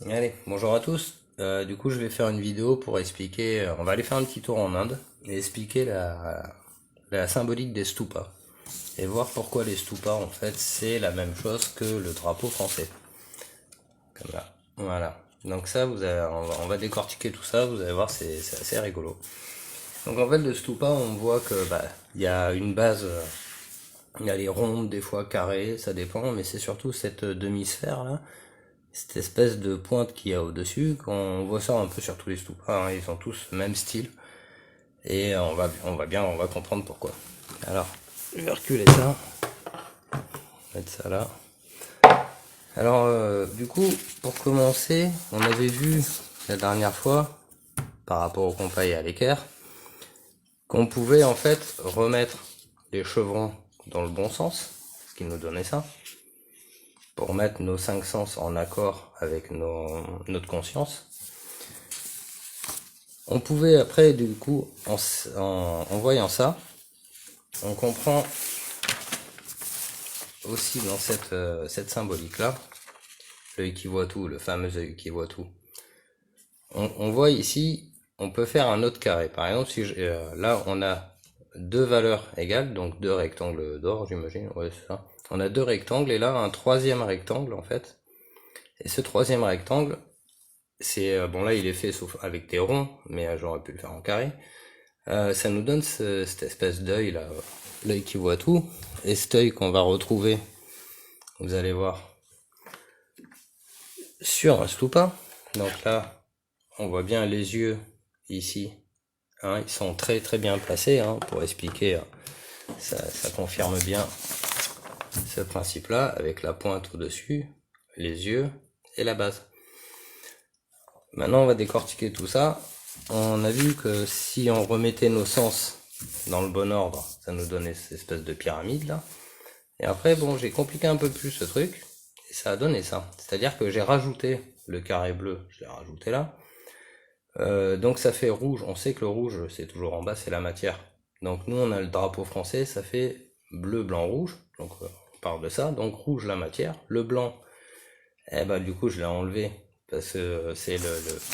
Allez, bonjour à tous. Du coup, je vais faire une vidéo pour expliquer. On va aller faire un petit tour en Inde et expliquer la symbolique des stupas et voir pourquoi les stupas en fait c'est la même chose que le drapeau français. Comme là. Voilà. Donc ça, on va décortiquer tout ça. Vous allez voir, c'est assez rigolo. Donc en fait, le stupa, on voit que il y a une base. Elle est ronde, des fois carrée, ça dépend, mais c'est surtout cette demi-sphère là, cette espèce de pointe qu'il y a au-dessus, qu'on voit ça un peu sur tous les stupas, hein, ils ont tous le même style, et on va comprendre pourquoi. Alors, je vais reculer ça, mettre ça là. Alors, du coup, pour commencer, on avait vu la dernière fois, par rapport au compas et à l'équerre, qu'on pouvait en fait remettre les chevrons dans le bon sens, ce qui nous donnait ça, pour mettre nos cinq sens en accord avec notre conscience. On pouvait après, du coup, en voyant ça, on comprend aussi dans cette symbolique-là, l'œil qui voit tout, le fameux œil qui voit tout. On voit ici, on peut faire un autre carré. Par exemple, si là, on a deux valeurs égales, donc deux rectangles d'or, j'imagine, ouais, c'est ça. On a deux rectangles, et là, un troisième rectangle, en fait. Et ce troisième rectangle, c'est, bon là, il est fait sauf avec des ronds, mais j'aurais pu le faire en carré. Ça nous donne cette espèce d'œil là, l'œil qui voit tout, et cet œil qu'on va retrouver, vous allez voir, sur un stupa. Donc là, on voit bien les yeux ici, hein, ils sont très très bien placés, hein, pour expliquer, ça confirme bien ce principe-là, avec la pointe au-dessus, les yeux et la base. Maintenant, on va décortiquer tout ça. On a vu que si on remettait nos sens dans le bon ordre, ça nous donnait cette espèce de pyramide là. Et après, bon, j'ai compliqué un peu plus ce truc, et ça a donné ça. C'est-à-dire que j'ai rajouté le carré bleu, je l'ai rajouté là. Donc ça fait rouge, on sait que le rouge, c'est toujours en bas, c'est la matière. Donc nous, on a le drapeau français, ça fait bleu, blanc, rouge. Donc on parle de ça. Donc rouge, la matière. Le blanc, eh ben du coup, je l'ai enlevé, parce que c'est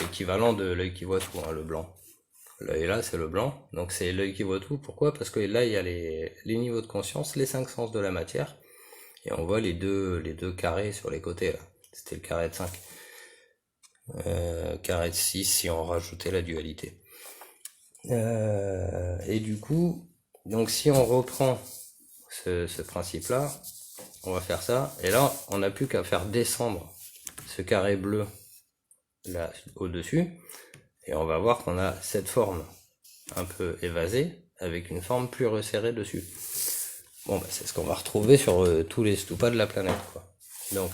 l'équivalent de l'œil qui voit tout, hein, le blanc. L'œil là, c'est le blanc, donc c'est l'œil qui voit tout. Pourquoi? Parce que là, il y a les niveaux de conscience, les cinq sens de la matière, et on voit les deux carrés sur les côtés là. C'était le carré de 5. Carré de 6 si on rajoutait la dualité. Et du coup, donc si on reprend ce principe-là, on va faire ça, et là, on n'a plus qu'à faire descendre ce carré bleu là au-dessus, et on va voir qu'on a cette forme un peu évasée, avec une forme plus resserrée dessus. Bon, c'est ce qu'on va retrouver sur tous les stupas de la planète, quoi. Donc,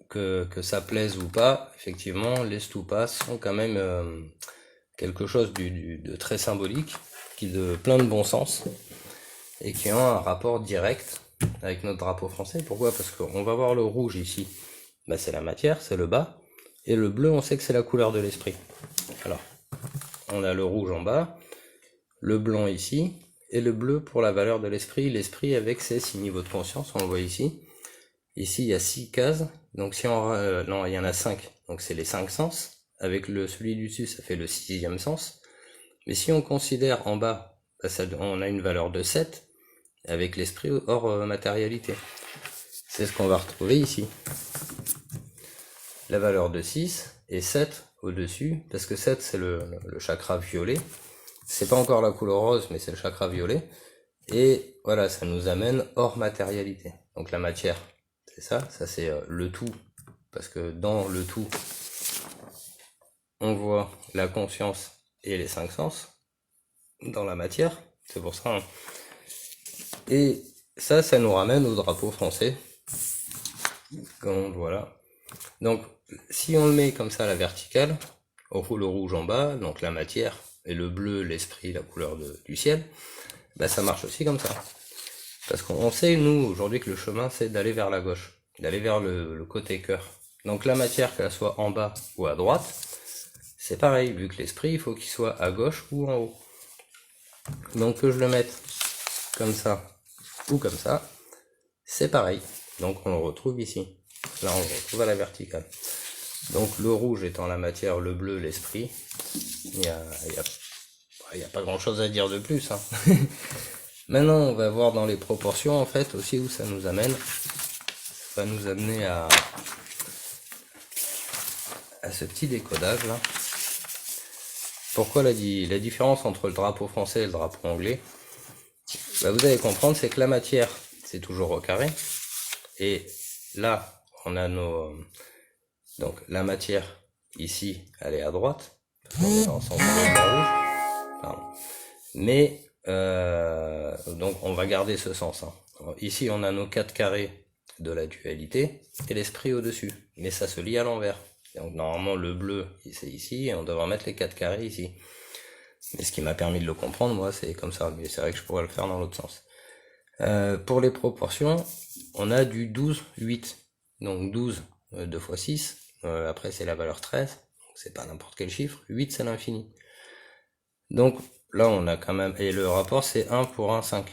que ça plaise ou pas, effectivement, les stupas sont quand même quelque chose de très symbolique, de plein de bon sens, et qui ont un rapport direct avec notre drapeau français. Pourquoi? Parce qu'on va voir le rouge ici, c'est la matière, c'est le bas, et le bleu, on sait que c'est la couleur de l'esprit. Alors, on a le rouge en bas, le blanc ici, et le bleu pour la valeur de l'esprit. L'esprit avec ses 6 niveaux de conscience, on le voit ici. Ici, il y a 6 cases, donc si on... non, il y en a 5, donc c'est les 5 sens. Avec celui du dessus, ça fait le 6e sens. Mais si on considère en bas, on a une valeur de 7, avec l'esprit hors matérialité. C'est ce qu'on va retrouver ici. La valeur de 6 et 7 au-dessus, parce que 7 c'est le chakra violet. C'est pas encore la couleur rose, mais c'est le chakra violet. Et voilà, ça nous amène hors matérialité. Donc la matière, c'est ça c'est le tout. Parce que dans le tout, on voit la conscience et les 5 sens dans la matière. C'est pour ça. Hein. Et ça nous ramène au drapeau français. Donc voilà. Donc si on le met comme ça à la verticale, le rouge en bas, donc la matière, et le bleu, l'esprit, la couleur du ciel, ça marche aussi comme ça. Parce qu'on sait, nous, aujourd'hui, que le chemin, c'est d'aller vers la gauche, d'aller vers le côté cœur. Donc la matière, qu'elle soit en bas ou à droite, c'est pareil, vu que l'esprit, il faut qu'il soit à gauche ou en haut. Donc que je le mette comme ça ou comme ça, c'est pareil. Donc on le retrouve ici. là on le retrouve à la verticale. Donc le rouge étant la matière, le bleu l'esprit. Il y a pas grand chose à dire de plus, hein. Maintenant on va voir dans les proportions en fait aussi où ça nous amène. Ça va nous amener à ce petit décodage là. Pourquoi la différence entre le drapeau français et le drapeau anglais? Bah, vous allez comprendre, c'est que la matière c'est toujours au carré, et là on a donc la matière ici elle est à droite, on est en sens rouge, pardon. Mais donc on va garder ce sens, hein. Ici on a nos 4 carrés de la dualité et l'esprit au dessus, mais ça se lit à l'envers. Donc normalement le bleu c'est ici et on devrait mettre les 4 carrés ici. Mais ce qui m'a permis de le comprendre, moi, c'est comme ça. Mais c'est vrai que je pourrais le faire dans l'autre sens. Pour les proportions, on a du 12-8. Donc 12, 2 fois 6. Après, c'est la valeur 13. Donc c'est pas n'importe quel chiffre. 8, c'est l'infini. Donc là, on a quand même... Et le rapport, c'est 1 pour 1, 5.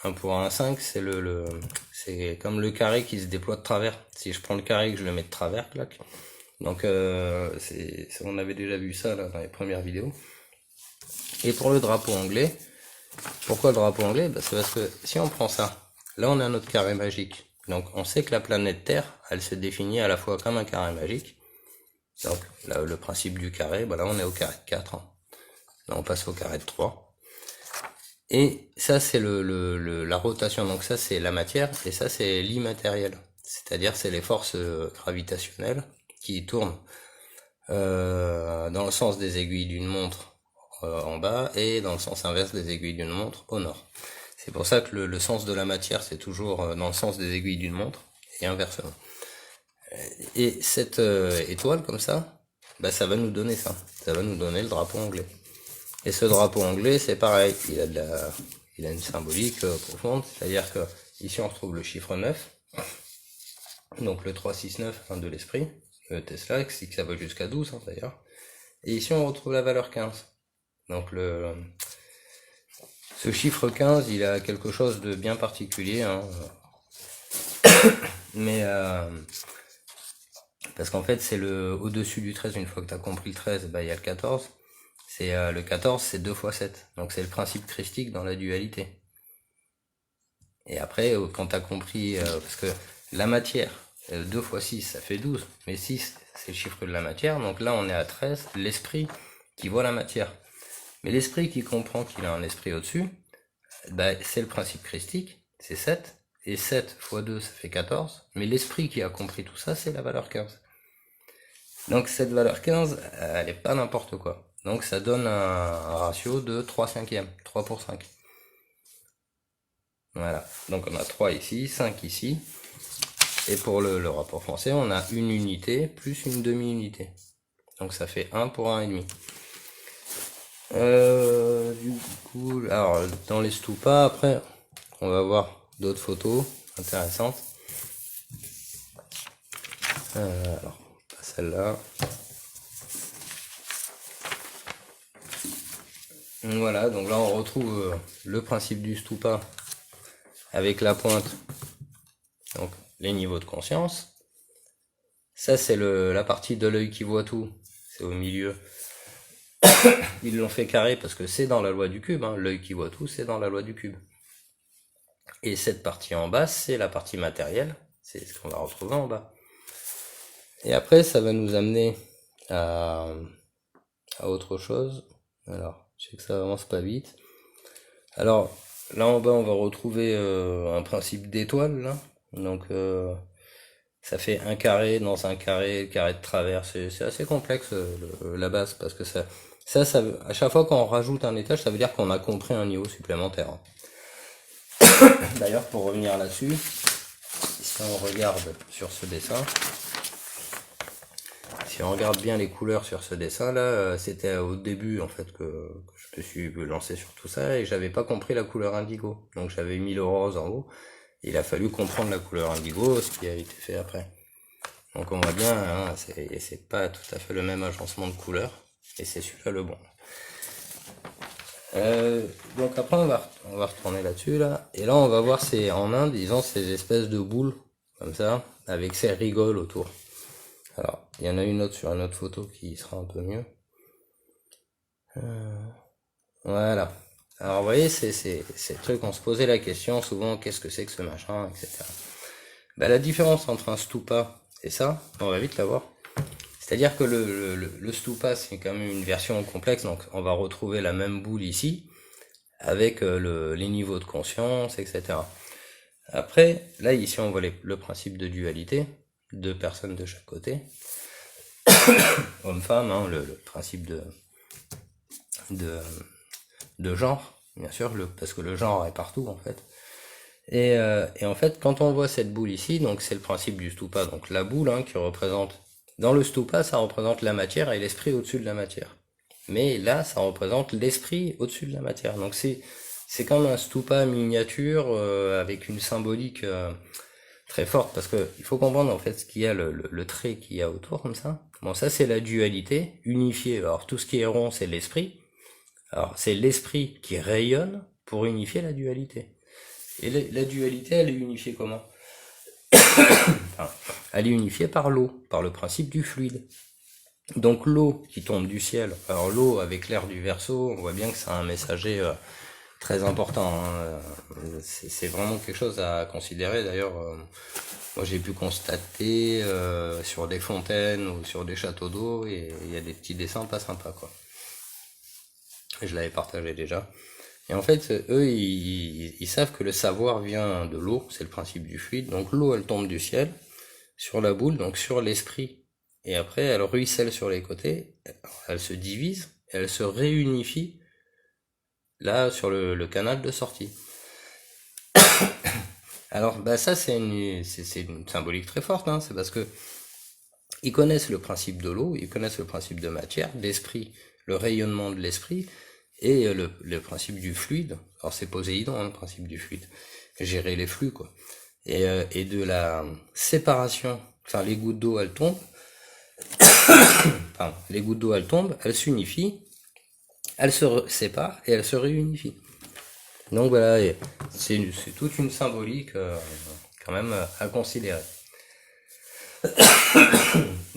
1 pour 1, 5, c'est c'est comme le carré qui se déploie de travers. Si je prends le carré et que je le mets de travers, clac. Donc on avait déjà vu ça là, dans les premières vidéos. Et pour le drapeau anglais, pourquoi le drapeau anglais? C'est parce que si on prend ça, là on a notre carré magique. Donc on sait que la planète Terre, elle se définit à la fois comme un carré magique. Donc là, le principe du carré, là on est au carré de 4. Hein. Là on passe au carré de 3. Et ça c'est la rotation, donc ça c'est la matière, et ça c'est l'immatériel. C'est-à-dire c'est les forces gravitationnelles qui tournent dans le sens des aiguilles d'une montre en bas et dans le sens inverse des aiguilles d'une montre au nord. C'est pour ça que le sens de la matière c'est toujours dans le sens des aiguilles d'une montre et inversement. Et cette étoile comme ça, ça va nous donner ça. Ça va nous donner le drapeau anglais. Et ce drapeau anglais c'est pareil, il a une symbolique profonde, c'est-à-dire que ici on retrouve le chiffre 9, donc le 369 hein, de l'esprit, le Tesla, qui ça va jusqu'à 12 hein, d'ailleurs. Et ici on retrouve la valeur 15. Donc ce chiffre 15, il a quelque chose de bien particulier, hein. Mais parce qu'en fait c'est au-dessus du 13, une fois que tu as compris le 13, il y a le 14. Le 14 c'est 2 fois 7, donc c'est le principe christique dans la dualité. Et après quand tu as compris, parce que la matière, 2 fois 6 ça fait 12, mais 6 c'est le chiffre de la matière, donc là on est à 13, l'esprit qui voit la matière. Mais l'esprit qui comprend qu'il a un esprit au-dessus, c'est le principe christique, c'est 7, et 7 fois 2 ça fait 14, mais l'esprit qui a compris tout ça, c'est la valeur 15. Donc cette valeur 15, elle est pas n'importe quoi. Donc ça donne un ratio de 3 cinquièmes, 3 pour 5. Voilà, donc on a 3 ici, 5 ici, et pour le rapport français, on a une unité plus une demi-unité. Donc ça fait 1 pour 1,5. Du coup, alors dans les stupas, après, on va voir d'autres photos intéressantes. Alors, pas celle-là. Voilà, donc là on retrouve le principe du stupa avec la pointe, donc les niveaux de conscience. Ça c'est la partie de l'œil qui voit tout, c'est au milieu. Ils l'ont fait carré parce que c'est dans la loi du cube, hein. L'œil qui voit tout, c'est dans la loi du cube. Et cette partie en bas, c'est la partie matérielle, c'est ce qu'on va retrouver en bas. Et après, ça va nous amener à autre chose. Alors, je sais que ça avance pas vite. Alors, là en bas, on va retrouver un principe d'étoile, là. Donc, ça fait un carré dans un carré, carré de travers. C'est assez complexe, la base, parce que ça, à chaque fois qu'on rajoute un étage, ça veut dire qu'on a compris un niveau supplémentaire. D'ailleurs, pour revenir là-dessus, si on regarde sur ce dessin, si on regarde bien les couleurs sur ce dessin là, c'était au début en fait que je me suis lancé sur tout ça et j'avais pas compris la couleur indigo. Donc j'avais mis le rose en haut. Il a fallu comprendre la couleur indigo, ce qui a été fait après. Donc on voit bien, hein, c'est pas tout à fait le même agencement de couleurs, et c'est celui-là le bon. Donc après on va retourner là-dessus là, et là on va voir en Inde ils ont ces espèces de boules comme ça, avec ses rigoles autour. Alors, il y en a une autre sur une autre photo qui sera un peu mieux. Voilà. Alors, vous voyez, c'est le truc, on se posait la question souvent, qu'est-ce que c'est que ce machin, etc. Ben, la différence entre un stupa et ça, on va vite la voir. C'est-à-dire que le stupa, c'est quand même une version complexe, donc on va retrouver la même boule ici, avec les niveaux de conscience, etc. Après, là, ici, on voit le principe de dualité, 2 personnes de chaque côté, homme-femme, hein, le principe de genre, bien sûr, parce que le genre est partout, en fait. Et en fait, quand on voit cette boule ici, donc c'est le principe du stupa, donc la boule, hein, qui représente, dans le stupa, ça représente la matière et l'esprit au-dessus de la matière. Mais là, ça représente l'esprit au-dessus de la matière. Donc c'est comme un stupa miniature avec une symbolique très forte, parce que il faut comprendre en fait ce qu'il y a, le trait qu'il y a autour comme ça. Bon, ça c'est la dualité unifiée. Alors tout ce qui est rond, c'est l'esprit. Alors c'est l'esprit qui rayonne pour unifier la dualité. Et la dualité, elle est unifiée comment? Enfin, elle est unifiée par l'eau, par le principe du fluide. Donc l'eau qui tombe du ciel, alors l'eau avec l'air du Verseau, on voit bien que c'est un messager très important, hein. C'est vraiment quelque chose à considérer. D'ailleurs, moi j'ai pu constater sur des fontaines ou sur des châteaux d'eau, et il y a des petits dessins pas sympas, quoi. Je l'avais partagé déjà. Et en fait, eux, ils savent que le savoir vient de l'eau, c'est le principe du fluide. Donc l'eau, elle tombe du ciel sur la boule, donc sur l'esprit. Et après, elle ruisselle sur les côtés, elle se divise, et elle se réunifie là sur le canal de sortie. Alors, bah ça, c'est une symbolique très forte, hein. C'est parce que ils connaissent le principe de l'eau, ils connaissent le principe de matière, d'esprit, le rayonnement de l'esprit, et le principe du fluide. Alors c'est Poséidon, hein, le principe du fluide, gérer les flux, quoi. Et de la séparation, enfin les gouttes d'eau elles tombent, pardon, les gouttes d'eau elles tombent, elles s'unifient, elles se séparent et elles se réunifient. Donc voilà, c'est toute une symbolique quand même à considérer.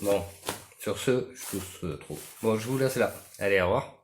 Bon, sur ce, je tousse trop. Bon, je vous laisse là. Allez, au revoir.